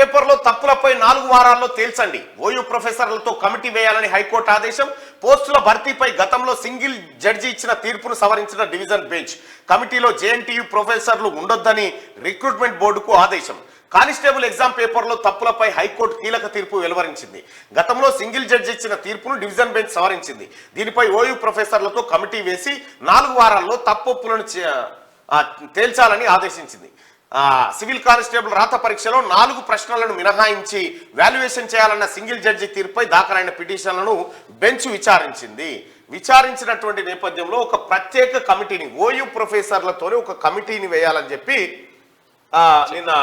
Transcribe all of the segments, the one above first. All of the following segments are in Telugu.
పేపర్లో తప్పులపై 4 వారాల్లో తేల్చండి. ఓయూ ప్రొఫెసర్లతో కమిటీ వేయాలని హైకోర్టు ఆదేశం. పోస్టుల భర్తీపై గతంలో సింగిల్ జడ్జి ఇచ్చిన తీర్పును సవరించిన డివిజన్ బెంచ్. కమిటీలో జేఎన్టీయూ ప్రొఫెసర్లు ఉండొద్దని రిక్రూట్మెంట్ బోర్డుకు ఆదేశం. కానిస్టేబుల్ ఎగ్జామ్ పేపర్లో తప్పులపై హైకోర్టు కీలక తీర్పు వెలువరించింది. గతంలో సింగిల్ జడ్జి ఇచ్చిన తీర్పును డివిజన్ బెంచ్ సవరించింది. దీనిపై ఓయూ ప్రొఫెసర్లతో కమిటీ వేసి 4 వారాల్లో తప్పులను తేల్చాలని ఆదేశించింది. సివిల్ కానిస్టేబుల్ రాత పరీక్షలో 4 ప్రశ్నలను మినహాయించి వాల్యుయేషన్ చేయాలన్న సింగిల్ జడ్జి తీర్పుపై దాఖలైన పిటిషన్లను బెంచ్ విచారించినటువంటి నేపథ్యంలో ఒక ప్రత్యేక కమిటీని ఓయూ ప్రొఫెసర్లతోనే ఒక కమిటీని వేయాలని చెప్పి నిన్న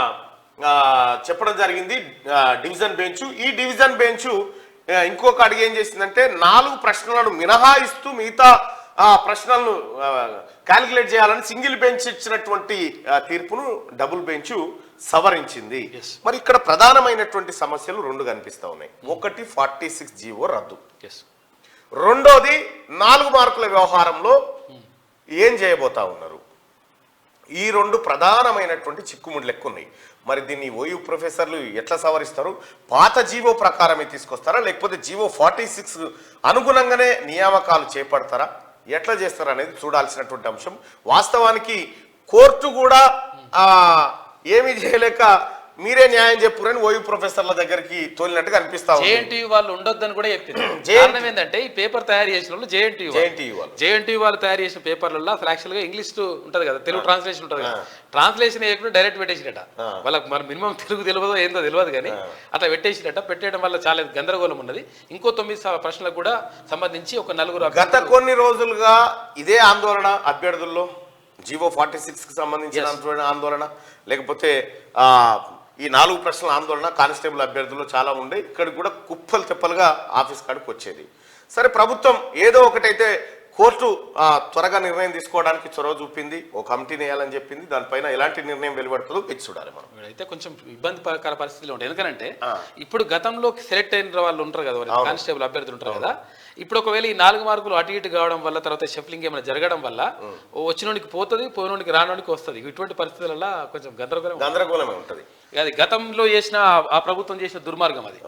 చెప్పడం జరిగింది డివిజన్ బెంచ్. ఈ డివిజన్ బెంచ్ ఇంకొక అడిగి ఏం చేసిందంటే 4 ప్రశ్నలను మినహాయిస్తూ మిగతా ప్రశ్నలను క్యాలిక్యులేట్ చేయాలని సింగిల్ బెంచ్ ఇచ్చినటువంటి తీర్పును డబుల్ బెంచ్ సవరించింది. మరి ఇక్కడ ప్రధానమైనటువంటి సమస్యలు 2 కనిపిస్తా ఉన్నాయి. ఒకటి 46 జీవో రద్దు, రెండోది 4 మార్కుల వ్యవహారంలో ఏం చేయబోతా ఉన్నారు. ఈ 2 ప్రధానమైనటువంటి చిక్కుముడి లెక్క ఉన్నాయి. మరి దీన్ని ఓయూ ప్రొఫెసర్లు ఎట్లా సవరిస్తారు? పాత జీవో ప్రకారమే తీసుకొస్తారా, లేకపోతే జీవో 46 అనుగుణంగానే నియామకాలు చేపడతారా, ఎట్లా చేస్తారు అనేది చూడాల్సినటువంటి అంశం. వాస్తవానికి కోర్టు కూడా ఏమీ చేయలేక మీరే న్యాయం చెప్పురని ఓయూ ప్రొఫెసర్ల దగ్గరికి తోలినట్టుగా అనిపిస్తా ఉంది. జేఎన్టీయూ వాళ్ళు ఉండొద్దని కూడా చెప్పింది. కారణం ఏంటంటే ఈ పేపర్ తయారు చేసిన వాళ్ళు జేఎన్టీయూ వాళ్ళు తయారు చేసిన పేపర్లలో అసలు యాక్చువల్గా ఇంగ్లీష్ ఉంటుంది కదా, తెలుగు ట్రాన్స్లేషన్ ఉంటుంది కదా, ట్రాన్స్లేషన్ వేయకుండా డైరెక్ట్ పెట్టేసినట. వాళ్ళకి మన మినిమం తెలుగు తెలియదో ఏందో తెలియదు కానీ అట్లా పెట్టేసినట. పెట్టేయడం వల్ల చాలా గందరగోళం ఉన్నది. ఇంకో 9 ప్రశ్నలకు కూడా సంబంధించి ఒక 4 గత కొన్ని రోజులుగా ఇదే ఆందోళన అభ్యర్థుల్లో. జీవో 46కి సంబంధించిన ఆందోళన, లేకపోతే ఈ 4 ప్రశ్నల ఆందోళన కానిస్టేబుల్ అభ్యర్థుల్లో చాలా ఉండే. ఇక్కడ కూడా కుప్పలు తెప్పలుగా ఆఫీస్ కాడికి వచ్చేది. సరే, ప్రభుత్వం ఏదో ఒకటైతే కోర్టు త్వరగా నిర్ణయం తీసుకోవడానికి చొరవ చూపింది, ఓ కమిటీని వేయాలని చెప్పింది. దానిపైన ఎలాంటి నిర్ణయం వెలువడుతుందో పెంచి చూడాలి. మనం అయితే కొంచెం ఇబ్బందికర పరిస్థితులు ఉంటాయి. ఎందుకంటే ఇప్పుడు గతంలో సెలెక్ట్ అయిన వాళ్ళు ఉంటారు కదా, కానిస్టేబుల్ అభ్యర్థులు ఉంటారు కదా. ఇప్పుడు ఒకవేళ ఈ 4 మార్కులు అటు ఇటు కావడం వల్ల, తర్వాత షఫ్లింగ్ ఏమైనా జరగడం వల్ల వచ్చినోడికి పోతుంది, పోయినోడికి రానోడికి వస్తుంది. ఇటువంటి పరిస్థితులలో కొంచెం గందరగోళమే ఉంటుంది. అది గతంలో చేసిన ఆ ప్రభుత్వం చేసిన దుర్మార్గం అది.